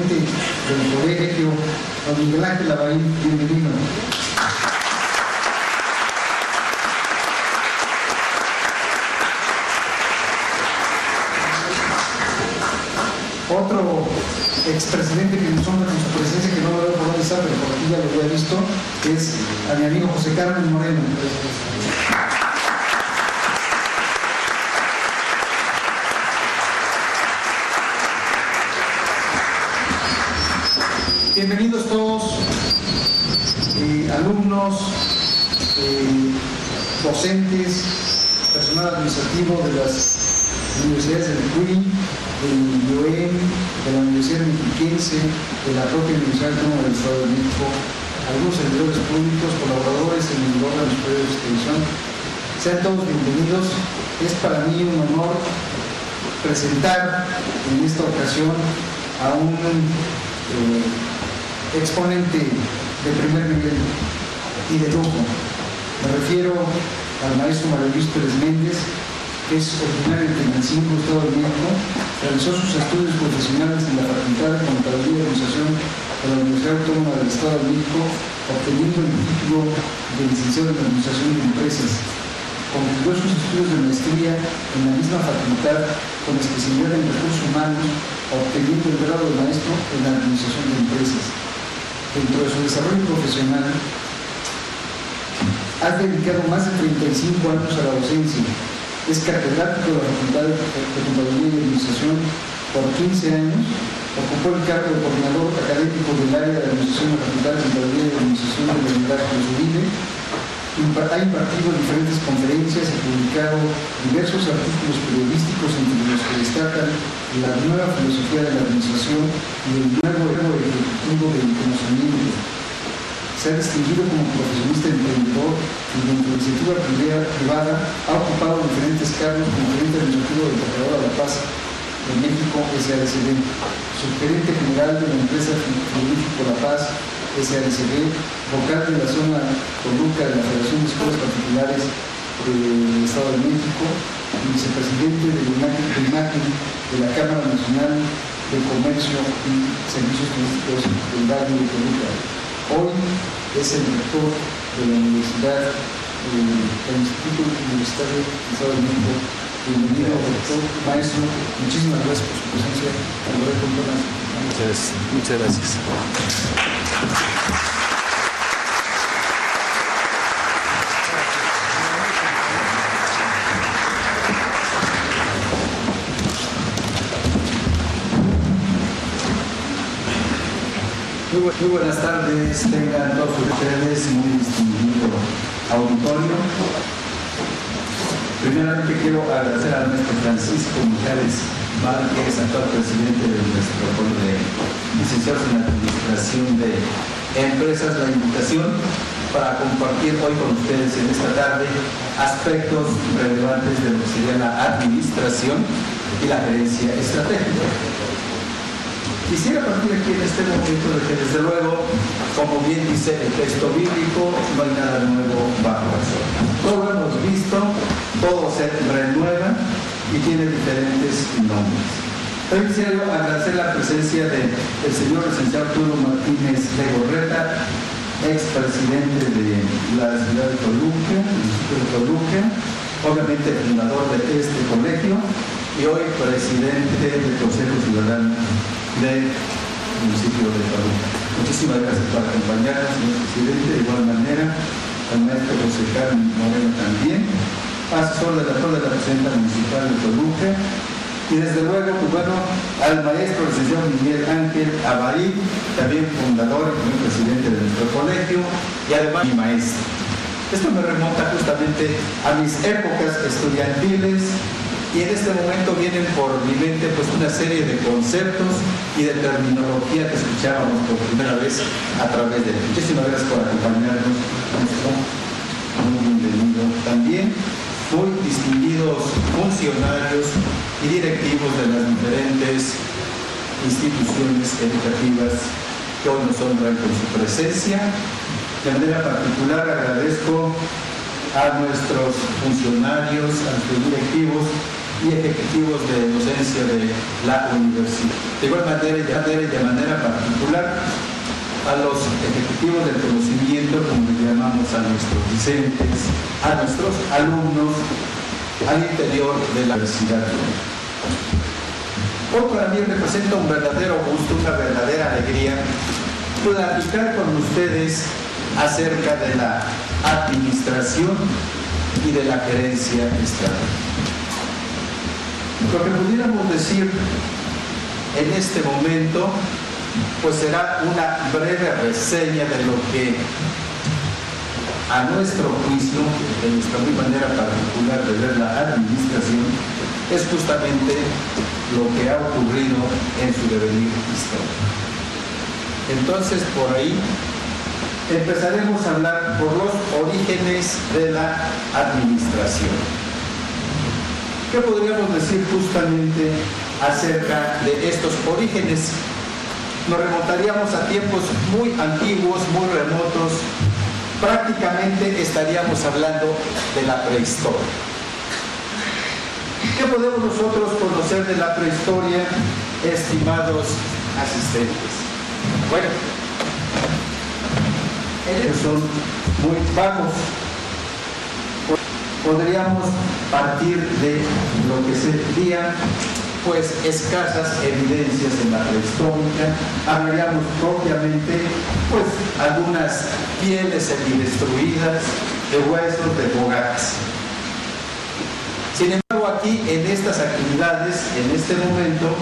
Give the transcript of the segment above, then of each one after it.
presidente del colegio, don Miguel Ángel Lavarín, bienvenido. Otro expresidente que nos honra con su presencia, que no lo veo por dónde está, pero por aquí ya lo había visto, es a mi amigo José Carmen Moreno. Bienvenidos todos, alumnos, docentes, personal administrativo de las universidades del CUI, del IOM, de la Universidad Mexiquense, de la propia Universidad Autónoma del Estado de México, algunos servidores públicos, colaboradores en el órgano superior de extensión. Sean todos bienvenidos. Es para mí un honor presentar en esta ocasión a un exponente de primer nivel y de lujo. Me refiero al maestro Mario Luis Pérez Méndez, que es originario de Tenancingo, Estado de México. Realizó sus estudios profesionales en la Facultad de Contaduría y Administración de la Universidad Autónoma del Estado de México, obteniendo el título de licenciado en Administración de Empresas. Concluyó sus estudios de maestría en la misma facultad con especialidad en recursos humanos, obteniendo el grado de maestro en la Administración de Empresas. Dentro de su desarrollo profesional, ha dedicado más de 35 años a la docencia. Es catedrático de la Facultad de Contaduría y Administración por 15 años. Ocupó el cargo de coordinador académico del área de administración de la Facultad de Contaduría y Administración de la Universidad de Uribe. Ha impartido diferentes conferencias y publicado diversos artículos periodísticos, entre los que destacan la nueva filosofía de la administración y el nuevo ejecutivo del conocimiento. Se ha distinguido como profesionista emprendedor y dentro de la iniciativa privada ha ocupado diferentes cargos como gerente administrativo del Tratado de la Paz de México, SADCB, subgerente general de la empresa Frigorífico La Paz, SADCB, vocal de la zona Toluca de la Federación de Escuelas Particulares del Estado de México, y vicepresidente del IMAGIN de la Cámara Nacional de Comercio y Servicios Turísticos del Valle de Toluca. Hoy es el rector de la Universidad, del Instituto Universitario del Estado de México. Bienvenido, doctor, maestro. Muchísimas gracias por su presencia. Muchas gracias. Muy buenas tardes, tengan todos ustedes, muy distinguido auditorio. Primeramente quiero agradecer al maestro Francisco Mijares Márquez, actual presidente de nuestro protocolo de licenciados en Administración de Empresas, la invitación para compartir hoy con ustedes en esta tarde aspectos relevantes de lo que sería la administración y la gerencia estratégica. Quisiera partir aquí en este momento de que, desde luego, como bien dice el texto bíblico, no hay nada nuevo bajo el sol. Todo lo hemos visto, todo se renueva y tiene diferentes nombres. Hoy quisiera yo agradecer la presencia del señor licenciado Arturo Martínez Legorreta, expresidente de la ciudad de Toluca, del municipio de Toluca, obviamente fundador de este colegio y hoy presidente del Consejo Ciudadano del municipio de Toluca. Muchísimas gracias por acompañarnos, señor presidente. De igual manera, al maestro José Carmen Moreno también, asesor de la presidenta municipal de Toluca, y desde luego, pues bueno, al maestro licenciado Miguel Ángel Lavarín, también fundador y también presidente de nuestro colegio, y además mi maestro. Esto me remonta justamente a mis épocas estudiantiles, y en este momento vienen por mi mente pues una serie de conceptos y de terminología que escuchábamos por primera vez a través de él. Muchísimas gracias por acompañarnos. Muy bienvenido también. Muy distinguidos funcionarios y directivos de las diferentes instituciones educativas que hoy nos honran con su presencia. De manera particular agradezco a nuestros funcionarios, a nuestros directivos y ejecutivos de docencia de la universidad. De igual manera y de manera particular a los ejecutivos del conocimiento, como le llamamos a nuestros docentes, a nuestros alumnos al interior de la universidad. Hoy para mí representa un verdadero gusto, una verdadera alegría platicar con ustedes acerca de la administración y de la gerencia estatal. Lo que pudiéramos decir en este momento, pues será una breve reseña de lo que a nuestro juicio, de nuestra muy manera particular de ver la administración, es justamente lo que ha ocurrido en su devenir histórico. Entonces, por ahí empezaremos a hablar por los orígenes de la administración. ¿Qué podríamos decir justamente acerca de estos orígenes? Nos remontaríamos a tiempos muy antiguos, muy remotos. Prácticamente estaríamos hablando de la prehistoria. ¿Qué podemos nosotros conocer de la prehistoria, estimados asistentes? Bueno, ellos son muy vagos. Podríamos partir de lo que serían pues escasas evidencias en la prehistórica. Hablaríamos propiamente pues algunas pieles semidestruidas, de huesos, de fogatas. Sin embargo, aquí en estas actividades, en este momento,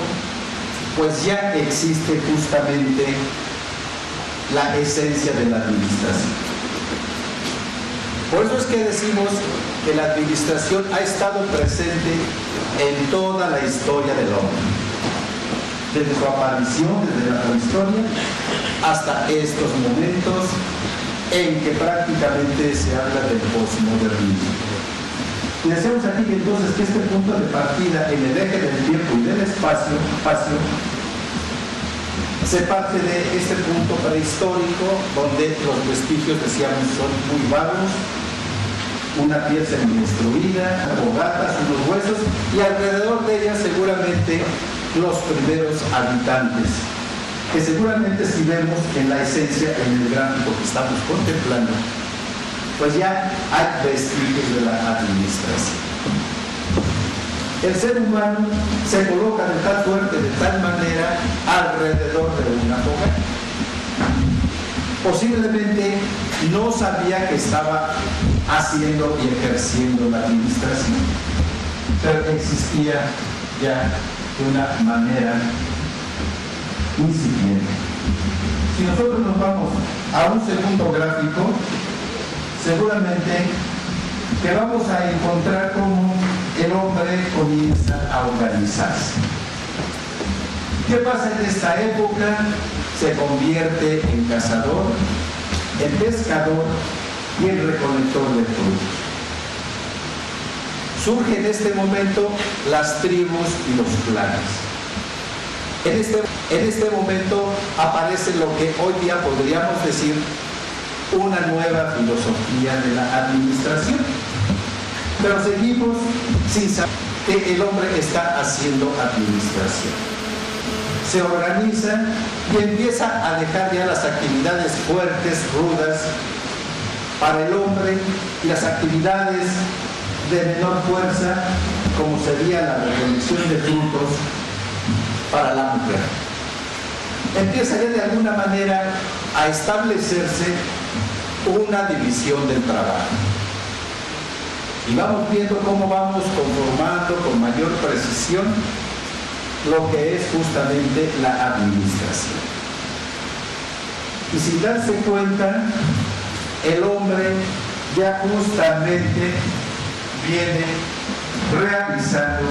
pues ya existe justamente la esencia de la administración. Por eso es que decimos que la administración ha estado presente en toda la historia del hombre, desde su aparición, desde la prehistoria, hasta estos momentos en que prácticamente se habla del posmodernismo. Y decimos aquí que entonces que este punto de partida en el eje del tiempo y del espacio se parte de este punto prehistórico donde los vestigios, decíamos, son muy vagos, una piel semidestruida, fogatas, unos huesos, y alrededor de ellas seguramente los primeros habitantes, que seguramente si vemos en la esencia, en el gráfico que estamos contemplando, pues ya hay vestigios de la administración. El ser humano se coloca de tal suerte, de tal manera, alrededor de una fogata. Posiblemente no sabía que estaba haciendo y ejerciendo la administración, pero existía ya de una manera incipiente. Si nosotros nos vamos a un segundo gráfico, seguramente que vamos a encontrar cómo el hombre comienza a organizarse. ¿Qué pasa en esta época? Se convierte en cazador, en pescador y en recolector de frutos. Surgen en este momento las tribus y los clanes. En este momento aparece lo que hoy día podríamos decir una nueva filosofía de la administración. Pero seguimos sin saber que el hombre está haciendo administración. Se organiza y empieza a dejar ya las actividades fuertes, rudas, para el hombre, y las actividades de menor fuerza, como sería la recolección de frutos, para la mujer. Empieza ya de alguna manera a establecerse una división del trabajo. Y vamos viendo cómo vamos conformando con mayor precisión lo que es justamente la administración. Y sin darse cuenta, el hombre ya justamente viene realizando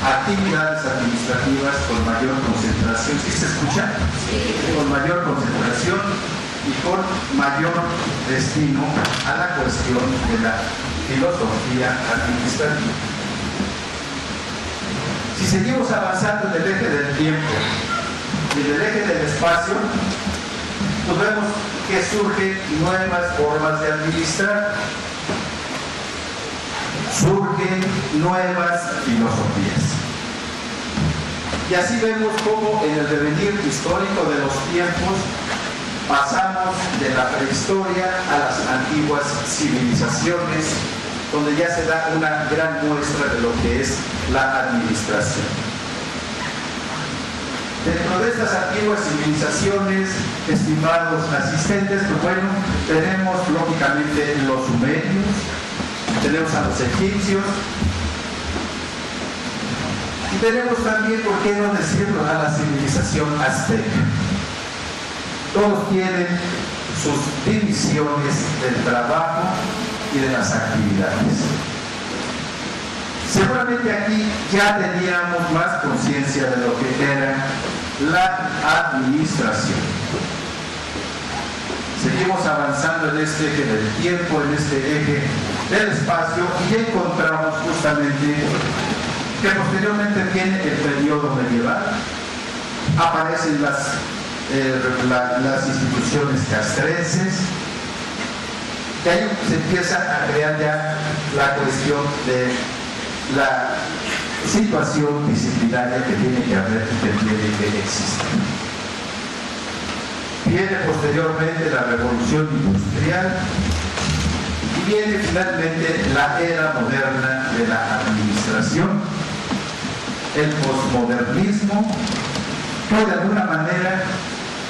actividades administrativas con mayor concentración. ¿Sí se escucha? Sí. Con mayor concentración y con mayor destino a la cuestión de la filosofía administrativa. Si seguimos avanzando en el eje del tiempo y en el eje del espacio, pues vemos que surgen nuevas formas de administrar. surgen nuevas filosofías. Y así vemos cómo en el devenir histórico de los tiempos pasamos de la prehistoria a las antiguas civilizaciones, donde ya se da una gran muestra de lo que es la administración. Dentro de estas antiguas civilizaciones, estimados asistentes, pues bueno, tenemos lógicamente los sumerios, tenemos a los egipcios, y tenemos también, ¿por qué no decirlo?, a la civilización azteca. Todos tienen sus divisiones del trabajo y de las actividades. Seguramente aquí ya teníamos más conciencia de lo que era la administración. Seguimos avanzando en este eje del tiempo, en este eje del espacio, y ya encontramos justamente que posteriormente viene el periodo medieval, aparecen las instituciones castrenses, que ahí se empieza a crear ya la cuestión de la situación disciplinaria que tiene que haber y que tiene que existir. Viene posteriormente la revolución industrial y viene finalmente la era moderna de la administración, el posmodernismo, que de alguna manera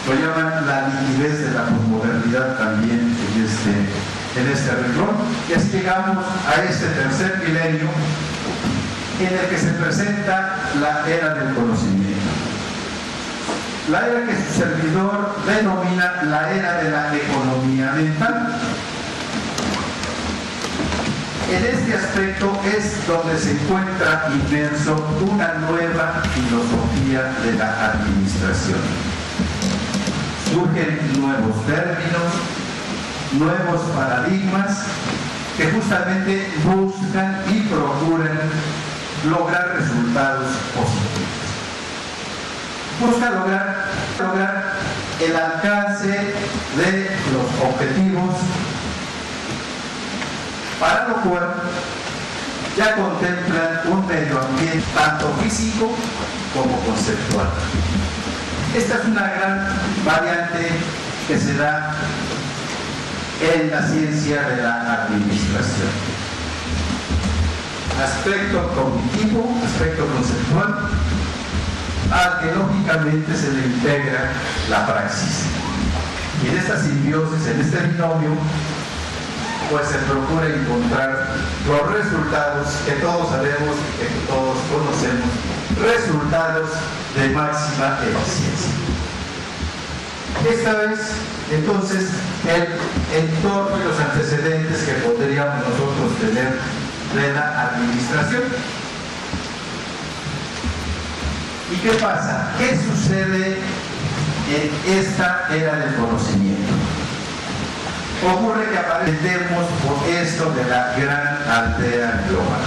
lo llaman la liquidez de la posmodernidad también en este renglón. Y así llegamos a este tercer milenio en el que se presenta la era del conocimiento. La era que su servidor denomina la era de la economía mental. En este aspecto es donde se encuentra inmerso una nueva filosofía de la administración. Surgen nuevos términos, nuevos paradigmas que justamente buscan y procuran lograr resultados positivos. Buscan lograr el alcance de los objetivos, para lo cual ya contemplan un medio ambiente tanto físico como conceptual. Esta es una gran variante que se da en la ciencia de la administración. Aspecto cognitivo, aspecto conceptual, al que lógicamente se le integra la praxis. Y en esta simbiosis, en este binomio, pues se procura encontrar los resultados que todos sabemos y que todos conocemos, resultados de máxima eficiencia. Esta es entonces el entorno y los antecedentes que podríamos nosotros tener de la administración. ¿Y qué pasa? ¿Qué sucede en esta era del conocimiento? Ocurre que aprendemos por esto de la gran aldea global.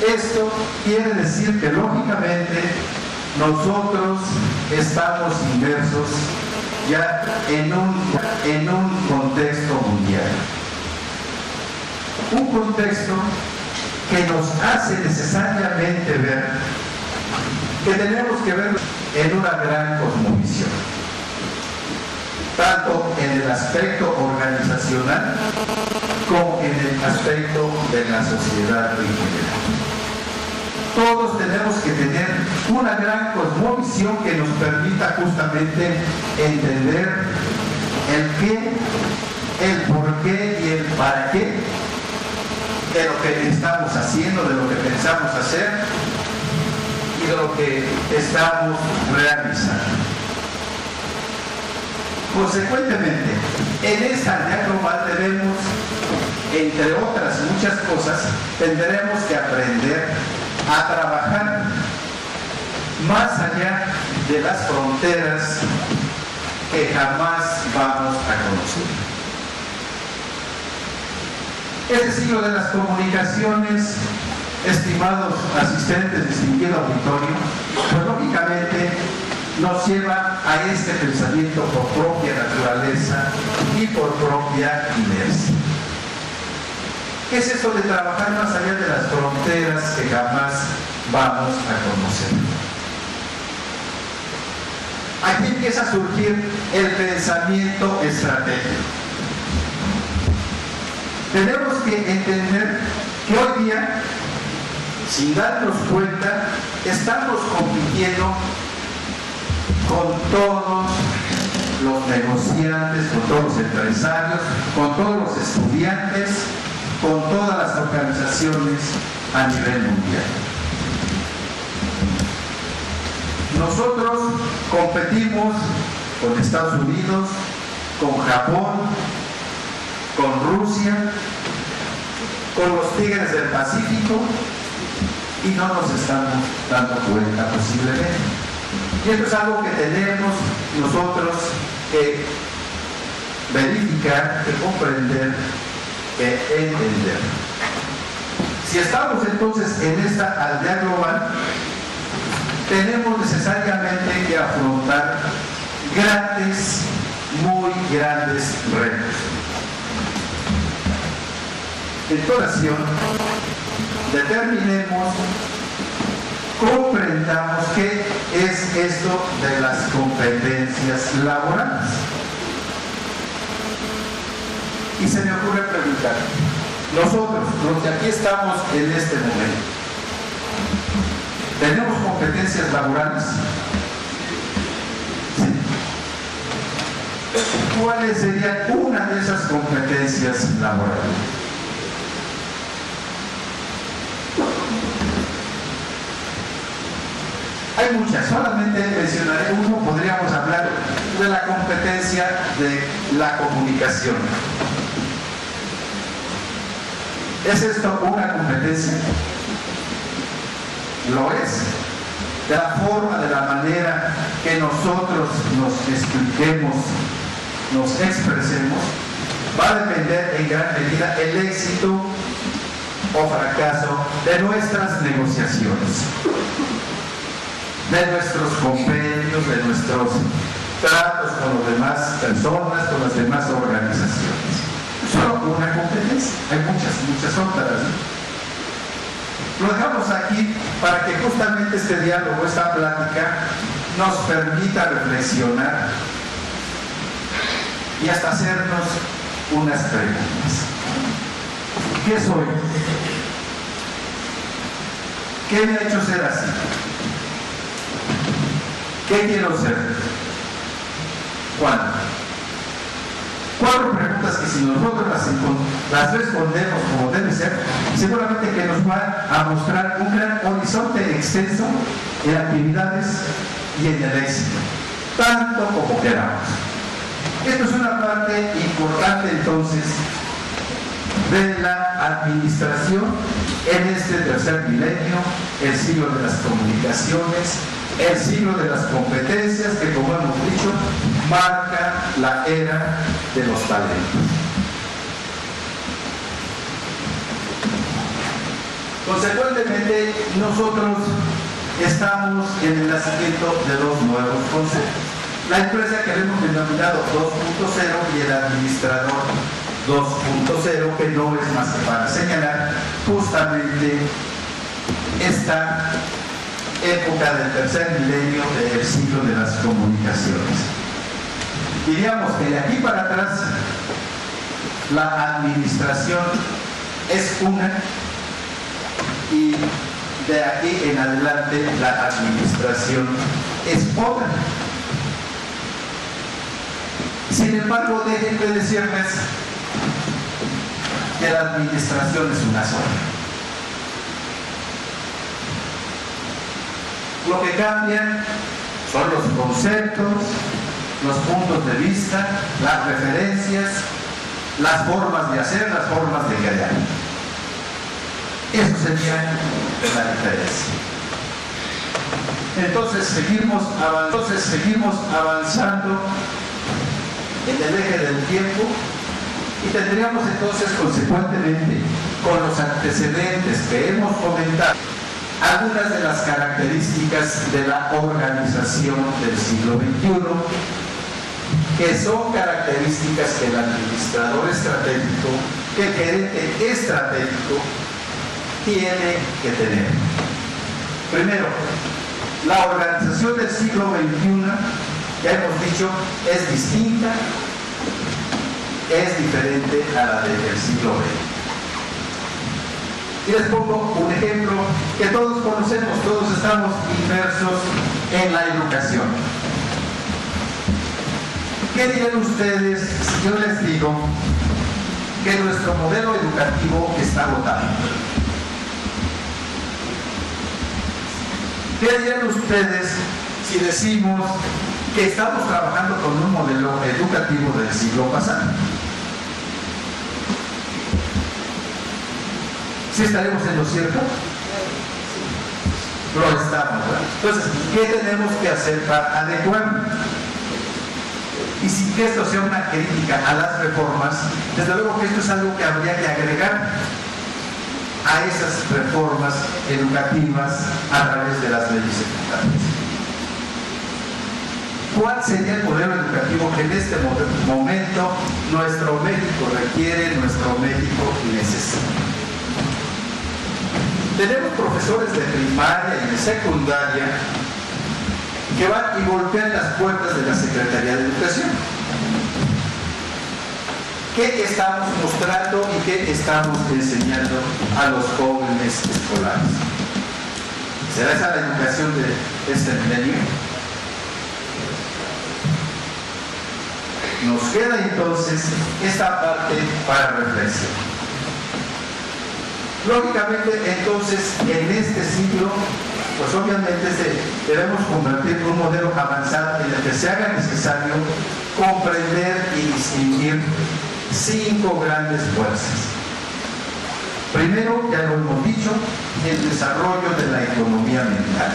Esto quiere decir que lógicamente nosotros estamos inmersos ya en un contexto mundial. Un contexto que nos hace necesariamente ver que tenemos que ver en una gran cosmovisión, tanto en el aspecto organizacional como en el aspecto de la sociedad en general. Todos tenemos que tener una gran cosmovisión que nos permita justamente entender el qué, el por qué y el para qué de lo que estamos haciendo, de lo que pensamos hacer y de lo que estamos realizando. Consecuentemente, en esta aldea global debemos, entre otras muchas cosas, tendremos que aprender a trabajar más allá de las fronteras que jamás vamos a conocer. Este siglo de las comunicaciones, estimados asistentes, distinguido auditorio, pues lógicamente nos lleva a este pensamiento por propia naturaleza y por propia inercia. ¿Qué es eso de trabajar más allá de las fronteras que jamás vamos a conocer? Aquí empieza a surgir el pensamiento estratégico. Tenemos que entender que hoy día, sin darnos cuenta, estamos compitiendo con todos los negociantes, con todos los empresarios, con todos los estudiantes, con todas las organizaciones a nivel mundial. Nosotros competimos con Estados Unidos, con Japón, con Rusia, con los tigres del Pacífico, y no nos estamos dando cuenta posiblemente. Y esto es algo que tenemos nosotros que verificar, que comprender, que entender. Si estamos entonces en esta aldea global, tenemos necesariamente que afrontar grandes, muy grandes retos. En toda acción, determinemos, comprendamos qué es esto de las competencias laborales. Y se me ocurre preguntar, nosotros, los que aquí estamos en este momento, ¿tenemos competencias laborales? Sí. ¿Cuáles serían una de esas competencias laborales? Hay muchas, solamente mencionaré uno. Podríamos hablar de la competencia de la comunicación. ¿Es esto una competencia? Lo es. De la forma, de la manera que nosotros nos expliquemos, nos expresemos, va a depender en gran medida el éxito o fracaso de nuestras negociaciones, de nuestros compendios, de nuestros tratos con las demás personas, con las demás organizaciones. Solo una competencia, hay muchas otras, ¿no? Lo dejamos aquí para que justamente este diálogo, esta plática, nos permita reflexionar y hasta hacernos unas preguntas. ¿Qué soy? ¿Qué me ha hecho ser así? ¿Qué quiero ser? ¿Cuándo? 4 preguntas que si nosotros las respondemos como debe ser, seguramente que nos van a mostrar un gran horizonte extenso en actividades y en el éxito, tanto como queramos. Esto es una parte importante entonces de la administración en este tercer milenio, el siglo de las comunicaciones, el siglo de las competencias que, como hemos dicho, marca la era de los talentos. Consecuentemente, nosotros estamos en el nacimiento de 2 nuevos conceptos. La empresa que hemos denominado 2.0 y el administrador 2.0, que no es más que para señalar justamente esta época del tercer milenio del siglo de las comunicaciones. Diríamos que de aquí para atrás la administración es una, y de aquí en adelante la administración es otra. Sin embargo, déjenme decirles que la administración es una sola. Lo que cambian son los conceptos, los puntos de vista, las referencias, las formas de hacer, las formas de callar. Eso sería la diferencia. Entonces seguimos avanzando en el eje del tiempo y tendríamos entonces consecuentemente, con los antecedentes que hemos comentado, algunas de las características de la organización del siglo XXI, que son características que el administrador estratégico que el gerente estratégico tiene que tener. Primero, la organización del siglo XXI, ya hemos dicho, es distinta, es diferente a la del siglo XX. Y les pongo un ejemplo que todos conocemos, todos estamos inmersos en la educación. ¿Qué dirían ustedes si yo les digo que nuestro modelo educativo está agotado? ¿Qué dirían ustedes si decimos que estamos trabajando con un modelo educativo del siglo pasado? ¿Sí estaremos en lo cierto? Lo estamos, ¿verdad? Entonces, ¿qué tenemos que hacer para adecuarnos? Y sin que esto sea una crítica a las reformas, desde luego que esto es algo que habría que agregar a esas reformas educativas a través de las leyes secundarias. ¿Cuál sería el modelo educativo que en este momento nuestro México requiere, nuestro México necesita? Tenemos profesores de primaria y de secundaria que van y golpean las puertas de la Secretaría de Educación. ¿Qué estamos mostrando y qué estamos enseñando a los jóvenes escolares? ¿Será esa la educación de este milenio? Nos queda entonces esta parte para reflexión. Lógicamente, entonces, en este siglo, pues obviamente debemos convertir en un modelo avanzado en el que se haga necesario comprender y distinguir 5 grandes fuerzas. Primero, ya lo hemos dicho, el desarrollo de la economía mental.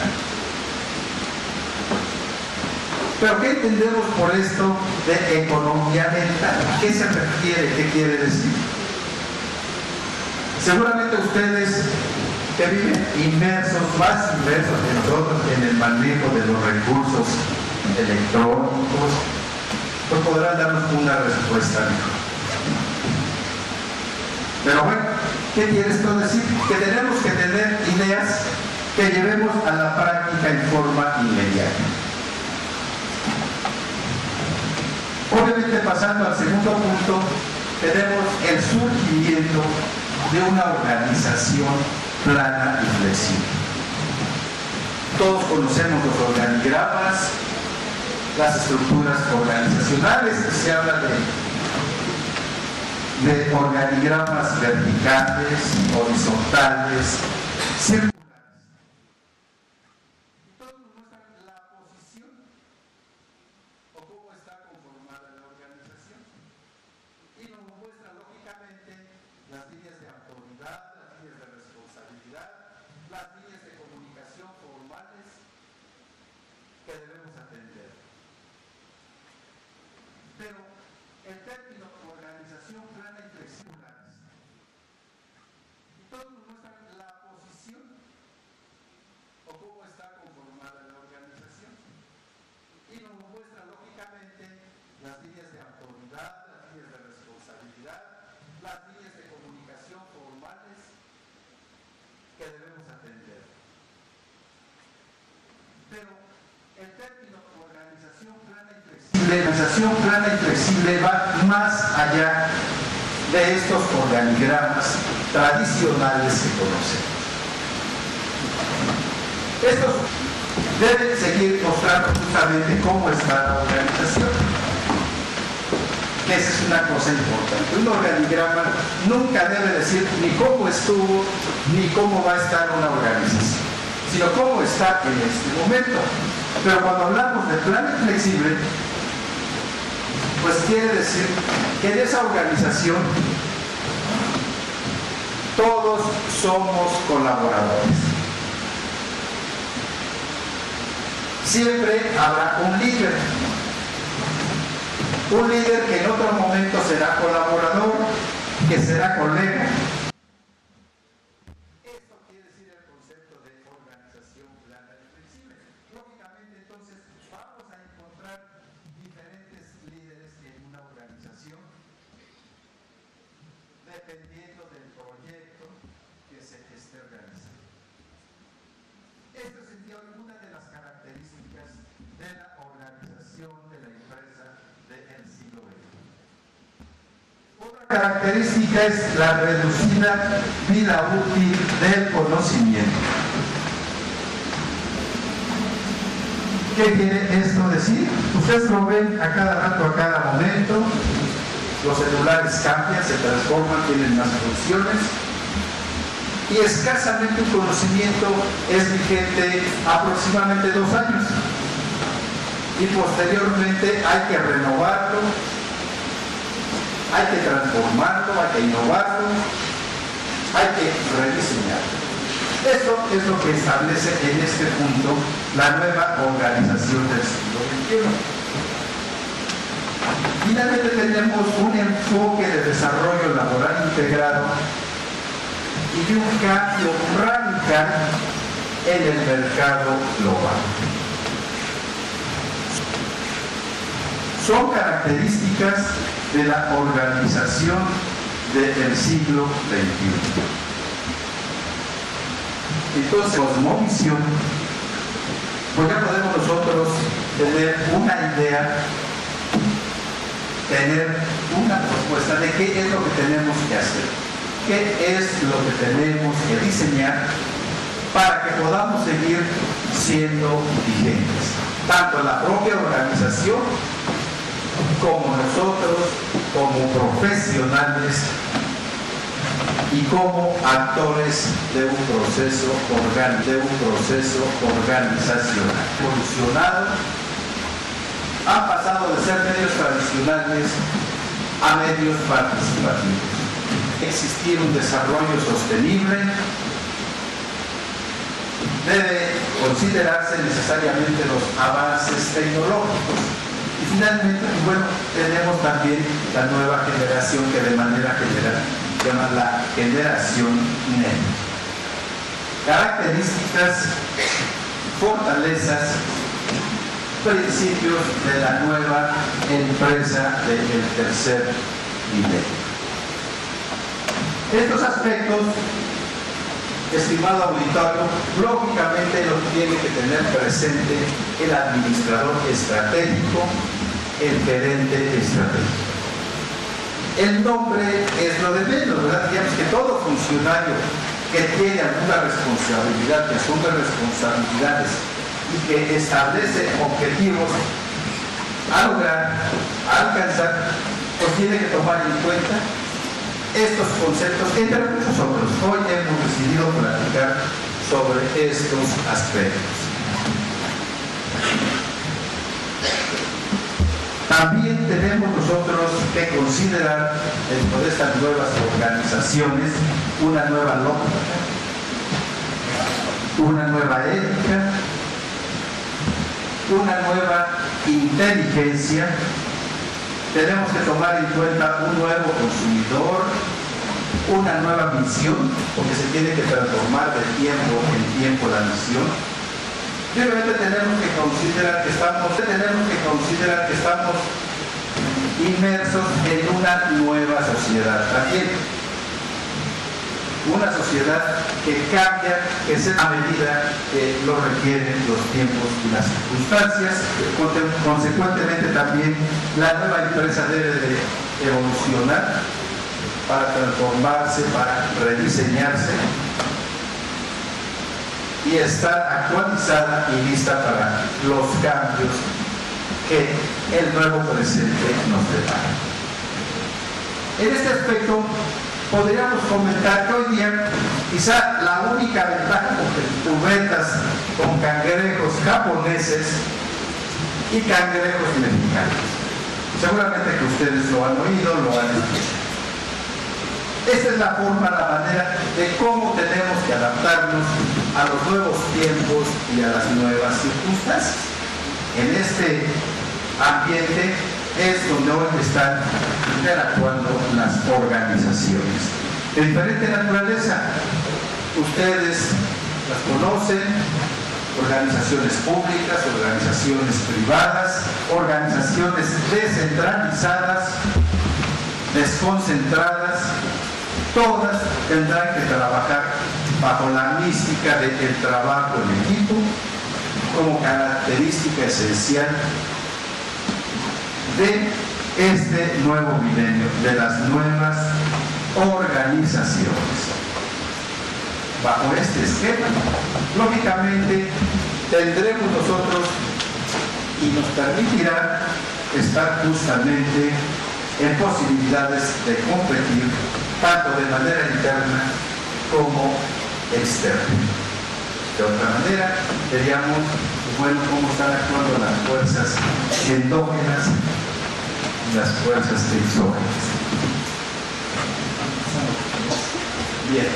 Pero ¿qué entendemos por esto de economía mental? ¿A qué se refiere? ¿Qué quiere decir? Seguramente ustedes que viven inmersos, más inmersos que nosotros en el manejo de los recursos electrónicos, pues podrán darnos una respuesta mejor. Pero bueno, ¿qué quiere esto decir? Que tenemos que tener ideas que llevemos a la práctica en forma inmediata. Obviamente, pasando al segundo punto, tenemos el surgimiento de una organización plana y flexible. Todos conocemos los organigramas, las estructuras organizacionales, se habla de organigramas verticales, horizontales, circulares. Todos nos muestran la posición o cómo está conformada la organización y nos muestra lógicamente las líneas de autoridad, las líneas de responsabilidad, las líneas de comunicación formales que debemos atender. Pero el término organización plana y flexible, todos nos muestran la posición o cómo está conformada la organización y nos muestra lógicamente las líneas de autoridad, las líneas de responsabilidad, las líneas de comunicación formales que debemos atender. Pero el término organización plana y flexible va más allá de estos organigramas tradicionales que conocemos. Estos deben seguir mostrando justamente cómo está la organización. Esa es una cosa importante. Un organigrama nunca debe decir ni cómo estuvo, ni cómo va a estar una organización, sino cómo está en este momento. Pero cuando hablamos de plan flexible, pues quiere decir que en esa organización todos somos colaboradores. Siempre habrá un líder que en otro momento será colaborador, que será colega. Esto quiere decir el concepto de organización plana y flexible. Lógicamente, entonces, vamos a encontrar diferentes líderes en una organización, característica es la reducida vida útil del conocimiento. ¿Qué quiere esto decir? Ustedes lo ven a cada rato, a cada momento. Los celulares cambian, se transforman, tienen más funciones. Y escasamente un conocimiento es vigente aproximadamente 2 años. Y posteriormente hay que renovarlo, hay que transformarlo, hay que innovarlo, hay que rediseñarlo. Eso es lo que establece en este punto la nueva organización del siglo XXI. Finalmente tenemos un enfoque de desarrollo laboral integrado y un cambio radical en el mercado global. Son características de la organización del siglo XXI. Entonces, cosmovisión, pues ya podemos nosotros tener una idea, tener una propuesta de qué es lo que tenemos que hacer, qué es lo que tenemos que diseñar para que podamos seguir siendo vigentes, tanto la propia organización como nosotros, como profesionales y como actores de un proceso organizacional. Evolucionado, han pasado de ser medios tradicionales a medios participativos. Existir un desarrollo sostenible debe considerarse necesariamente los avances tecnológicos. Y finalmente, bueno, tenemos también la nueva generación que de manera general se llama la generación NET. Características, fortalezas, principios de la nueva empresa del tercer nivel. Estos aspectos, estimado auditorio, lógicamente lo tiene que tener presente el administrador estratégico, el gerente estratégico. El nombre es lo de menos, ¿verdad? Digamos que todo funcionario que tiene alguna responsabilidad, que asume responsabilidades y que establece objetivos a lograr, a alcanzar, pues tiene que tomar en cuenta estos conceptos, entre muchos otros. Hoy hemos decidido platicar sobre estos aspectos. También tenemos nosotros que considerar dentro de estas nuevas organizaciones una nueva lógica, una nueva ética, una nueva inteligencia. Tenemos que tomar en cuenta un nuevo consumidor, una nueva misión, porque se tiene que transformar de tiempo en tiempo la misión. Simplemente tenemos que considerar que estamos inmersos en una nueva sociedad. También una sociedad que cambia, que es a medida que lo requieren los tiempos y las circunstancias. Consecuentemente también la nueva empresa debe de evolucionar para transformarse, para rediseñarse y estar actualizada y lista para los cambios que el nuevo presente nos depara. En este aspecto podríamos comentar que hoy día quizá la única ventaja con que tú ventas con cangrejos japoneses y cangrejos mexicanos. Seguramente que ustedes lo han oído, lo han escuchado. Esta es la forma, la manera de cómo tenemos que adaptarnos a los nuevos tiempos y a las nuevas circunstancias. En este ambiente es donde hoy están interactuando las organizaciones de diferente naturaleza. Ustedes las conocen: organizaciones públicas, organizaciones privadas, organizaciones descentralizadas, desconcentradas. Todas tendrán que trabajar bajo la mística del trabajo en equipo como característica esencial de este nuevo milenio, de las nuevas organizaciones. Bajo este esquema, lógicamente, tendremos nosotros y nos permitirá estar justamente en posibilidades de competir tanto de manera interna como externa. De otra manera, veríamos, bueno, cómo están actuando las fuerzas endógenas y las fuerzas exógenas. Bien.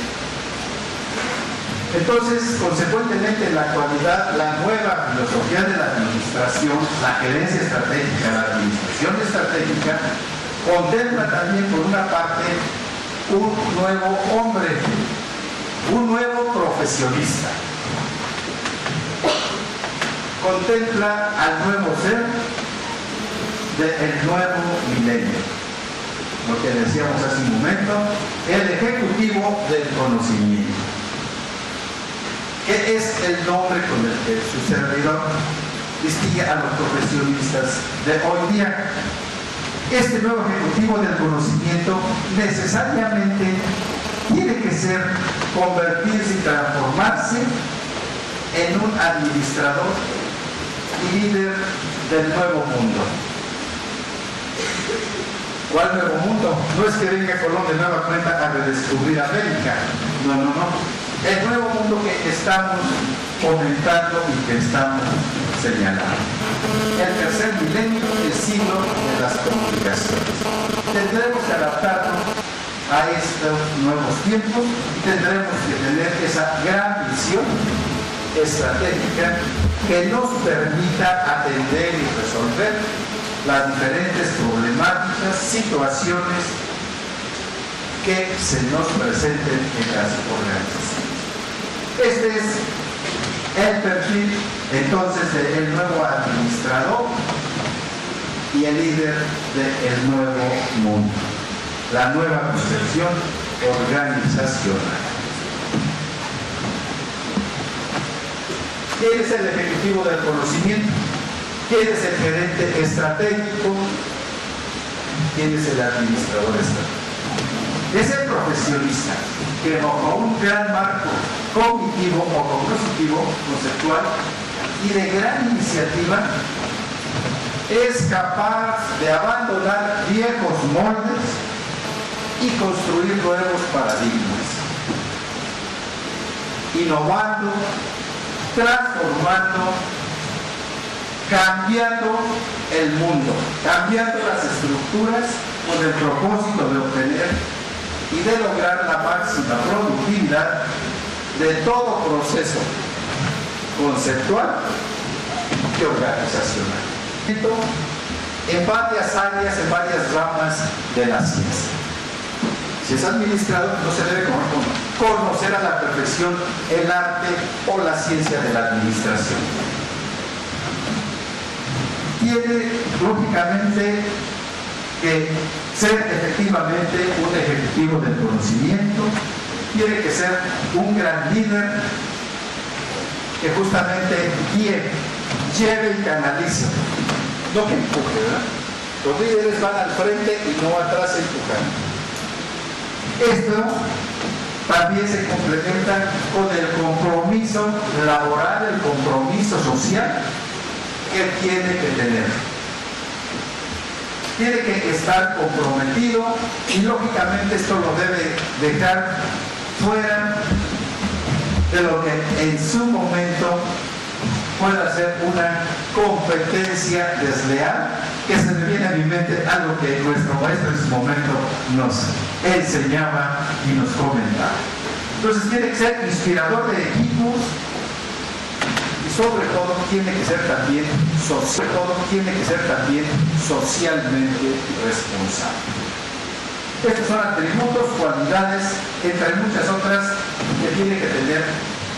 Entonces, consecuentemente, en la actualidad, la nueva filosofía de la administración, la gerencia estratégica, la administración estratégica, contempla también, por una parte, un nuevo hombre, un nuevo profesionista. Contempla al nuevo ser del nuevo milenio. Lo que decíamos hace un momento, el ejecutivo del conocimiento. ¿Qué es el nombre con el que su servidor distingue a los profesionistas de hoy día? Este nuevo ejecutivo del conocimiento necesariamente tiene que ser, convertirse y transformarse en un administrador y líder del nuevo mundo. ¿Cuál nuevo mundo? No es que venga Colón de nueva cuenta a redescubrir América. No, no, no. El nuevo mundo que estamos comentando y que estamos señalando. El tercer milenio, el siglo de las comunicaciones. Tendremos que adaptarnos a estos nuevos tiempos y tendremos que tener esa gran visión estratégica que nos permita atender y resolver las diferentes problemáticas, situaciones que se nos presenten en las organizaciones. Este es el perfil entonces del nuevo administrador y el líder del nuevo mundo, la nueva concepción organizacional. ¿Quién es el ejecutivo del conocimiento? ¿Quién es el gerente estratégico? ¿Quién es el administrador estratégico? Es el profesionista que bajo un gran marco cognitivo o cognitivo, conceptual y de gran iniciativa es capaz de abandonar viejos moldes y construir nuevos paradigmas, innovando, transformando, cambiando el mundo, cambiando las estructuras con el propósito de obtener y de lograr la máxima productividad de todo proceso conceptual y organizacional. En varias áreas, en varias ramas de la ciencia. Si es administrador, no se debe conocer a la perfección el arte o la ciencia de la administración. Tiene, lógicamente, que ser efectivamente un ejecutivo del conocimiento, tiene que ser un gran líder que justamente guíe, lleve y canalice, no que empuje, ¿verdad? Los líderes van al frente y no atrás empujando. Esto también se complementa con el compromiso laboral, el compromiso social que tiene que tener. Tiene que estar comprometido y lógicamente esto lo debe dejar fuera de lo que en su momento pueda ser una competencia desleal, que se me viene a mi mente algo que nuestro maestro en su momento nos enseñaba y nos comentaba. Entonces tiene que ser inspirador de equipos y sobre todo tiene que ser también socialmente responsable. Estos son atributos, cualidades, entre muchas otras, que tiene que tener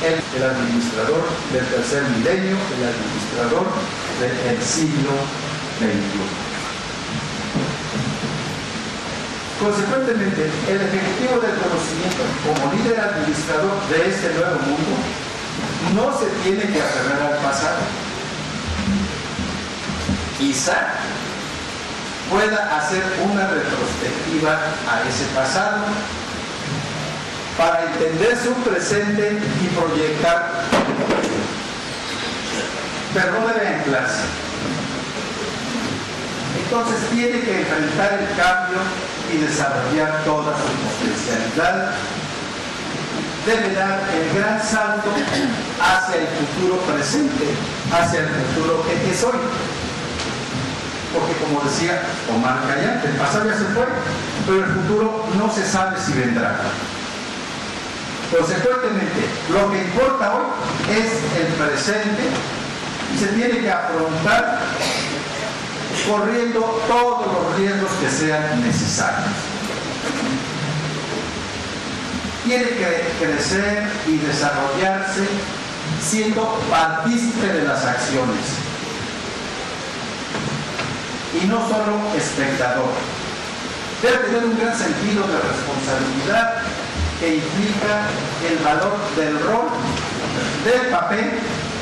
el administrador del tercer milenio, el administrador del siglo XXI. Consecuentemente, el ejecutivo del conocimiento, como líder administrador de este nuevo mundo, no se tiene que aferrar al pasado. Quizá pueda hacer una retrospectiva a ese pasado para entender su presente y proyectar, pero no debe anclarse. Entonces tiene que enfrentar el cambio y desarrollar toda su potencialidad. Debe dar el gran salto hacia el futuro presente, hacia el futuro que es hoy. Porque como decía Omar Khayyam, el pasado ya se fue, pero el futuro no se sabe si vendrá. Consecuentemente, lo que importa hoy es el presente y se tiene que afrontar corriendo todos los riesgos que sean necesarios. Tiene que crecer y desarrollarse siendo partícipe de las acciones y no solo espectador. Debe tener un gran sentido de responsabilidad que implica el valor del rol, del papel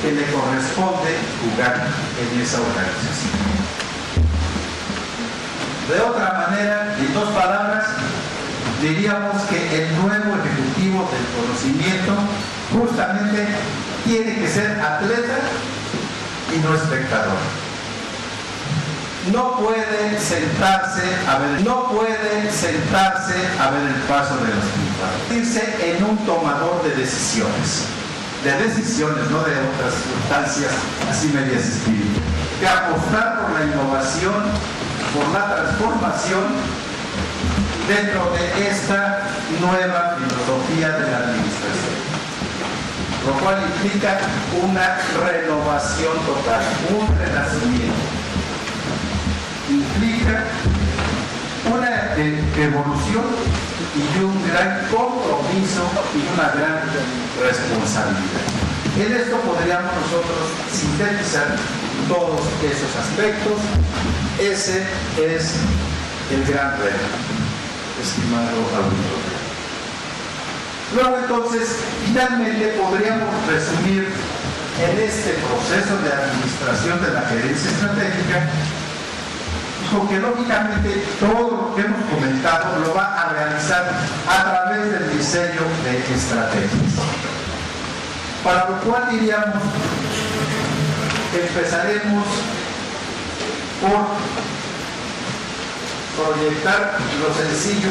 que le corresponde jugar en esa organización. De otra manera, en dos palabras, diríamos que el nuevo ejecutivo del conocimiento justamente tiene que ser atleta y no espectador. No puede sentarse a ver el paso de los tiempos. Irse en un tomador de decisiones, no de otras sustancias así medias espíritu. Que apostar por la innovación, por la transformación dentro de esta nueva filosofía de la administración, lo cual implica una renovación total, un renacimiento, implica una evolución y un gran compromiso y una gran responsabilidad. En esto podríamos nosotros sintetizar todos esos aspectos. Ese es el gran reto, estimado auditorio. Luego entonces, finalmente podríamos resumir en este proceso de administración de la gerencia estratégica, porque lógicamente todo lo que hemos comentado lo va a realizar a través del diseño de estrategias. Para lo cual diríamos que empezaremos por proyectar lo sencillo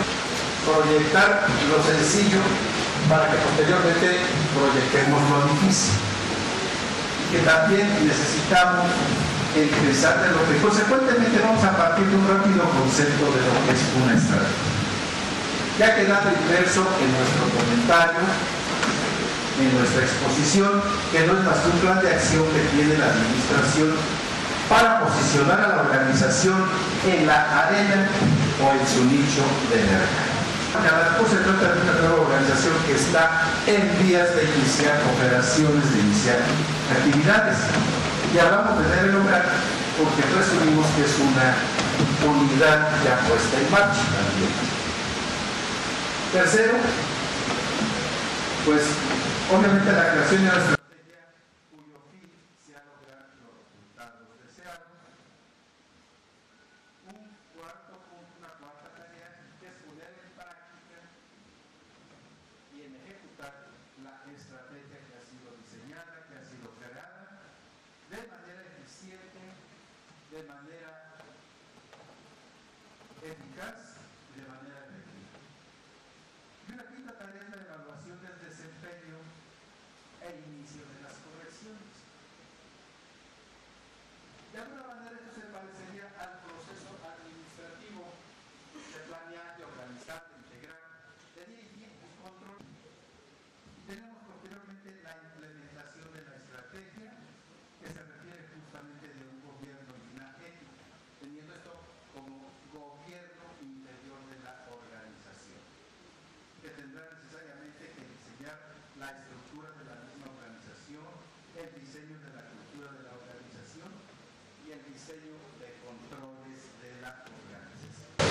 para que posteriormente proyectemos lo difícil. Y que también necesitamos empezar de lo que consecuentemente vamos a partir de un rápido concepto de lo que es una estrategia. Ya ha quedado inmerso en nuestro comentario, en nuestra exposición, que no es más que un plan de acción que tiene la administración para posicionar a la organización en la arena o en su nicho de mercado. Después se trata de una nueva organización que está en vías de iniciar operaciones, de iniciar actividades. Y hablamos de debe lograr porque presumimos que es una unidad ya puesta en marcha también. Tercero, pues obviamente la creación de una estrategia cuyo fin sea lograr los resultados deseados. Una cuarta tarea es poner en práctica y en ejecutar la estrategia que ha sido diseñada, que ha sido creada, de manera eficiente, de manera eficaz y de manera efectiva. Y una quinta tarea es la evaluación del desempeño e inicio de las correcciones. De alguna manera esto se parecería al proceso administrativo de planear, de organizar, de integrar, de dirigir y control. Tenemos posteriormente la implementación de la estrategia, que se refiere justamente de un gobierno y una ética, teniendo esto como gobierno interior de la organización, que tendrá necesariamente que diseñar la estructura de la misma organización, el diseño de la cultura de la organización y el diseño de controles de la organización.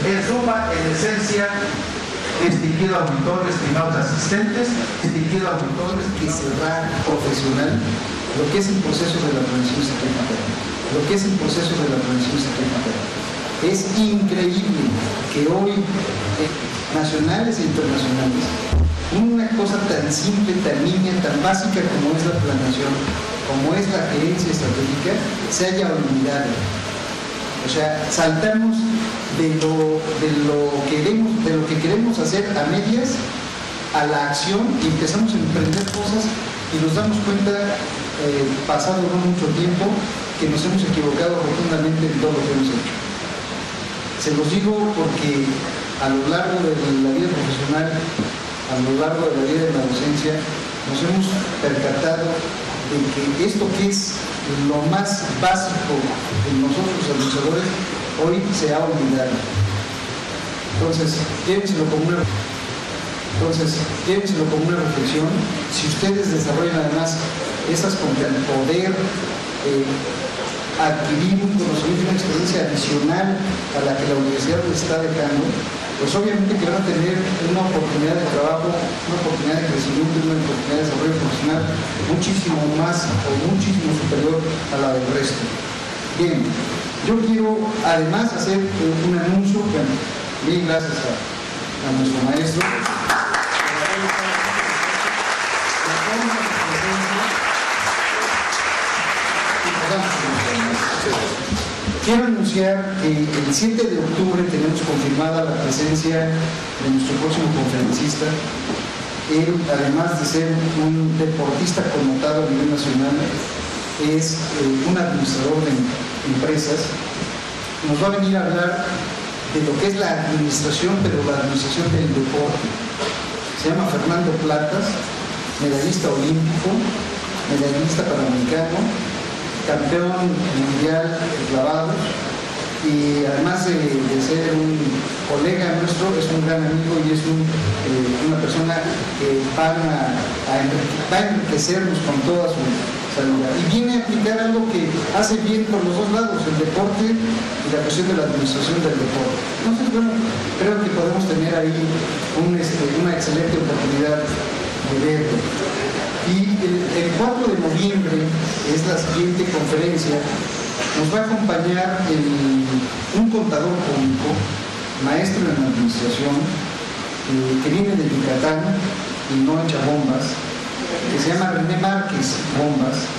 En suma, en esencia, distinguido auditorio, estimados asistentes, distinguido auditores, Y cerrar profesional lo que es el proceso de la organización estratégica, Es increíble que hoy, nacionales e internacionales, una cosa tan simple, tan nimia, tan básica como es la planeación, como es la gerencia estratégica, se haya olvidado. O sea, saltamos de lo que queremos hacer a medias a la acción y empezamos a emprender cosas y nos damos cuenta, pasado no mucho tiempo, que nos hemos equivocado rotundamente en todo lo que hemos hecho. Se los digo porque a lo largo de la vida profesional, a lo largo de la vida de la docencia, nos hemos percatado de que esto que es lo más básico de nosotros los administradores, hoy se ha olvidado. Entonces, llévenselo como una reflexión. Si ustedes desarrollan además esas con el poder adquirir un conocimiento y una experiencia adicional a la que la universidad les está dejando, pues obviamente que van a tener una oportunidad de trabajo, una oportunidad de crecimiento, una oportunidad de desarrollo profesional muchísimo más o muchísimo superior a la del resto. Bien, yo quiero además hacer un anuncio, bueno, bien, gracias a nuestro maestro. Quiero anunciar que el 7 de octubre tenemos confirmada la presencia de nuestro próximo conferencista. Él, además de ser un deportista connotado a nivel nacional, es un administrador de empresas. Nos va a venir a hablar de lo que es la administración, pero la administración del deporte. Se llama Fernando Platas, medallista olímpico, medallista panamericano, campeón mundial de clavados, y además de ser un colega nuestro, es un gran amigo y es una persona que va a enriquecernos con toda su salud. Y viene a aplicar algo que hace bien por los dos lados, el deporte y la cuestión de la administración del deporte. Entonces, bueno, creo que podemos tener ahí una excelente oportunidad de verlo. Y el 4 de noviembre es la siguiente conferencia. Nos va a acompañar un contador público, maestro en administración, que viene de Yucatán y no echa bombas, que se llama René Márquez Bombas,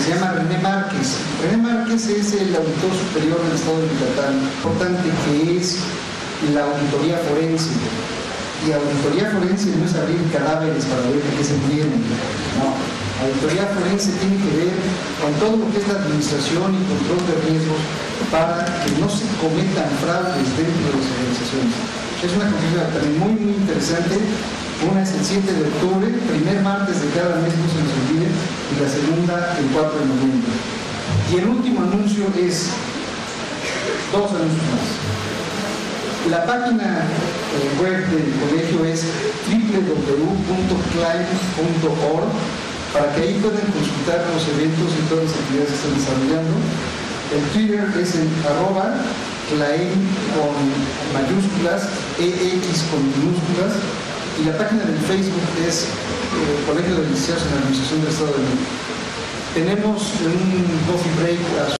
René Márquez es el auditor superior del estado de Yucatán, importante que es la auditoría forense. Y auditoría forense no es abrir cadáveres para ver de qué se murieron. No, auditoría forense tiene que ver con todo lo que es la administración y control de riesgos para que no se cometan fraudes dentro de las organizaciones. Es una conferencia también muy, muy interesante. Una es el 7 de octubre, primer martes de cada mes, no se nos olvide, y la segunda el 4 de noviembre. Y el último anuncio es dos anuncios más. La página web del colegio es www.klein.org, para que ahí puedan consultar los eventos y todas las actividades que están desarrollando. El Twitter es el @Klein con mayúsculas, EX con minúsculas, y la página del Facebook es Colegio de Licenciados en Administración del Estado de México. Tenemos un coffee break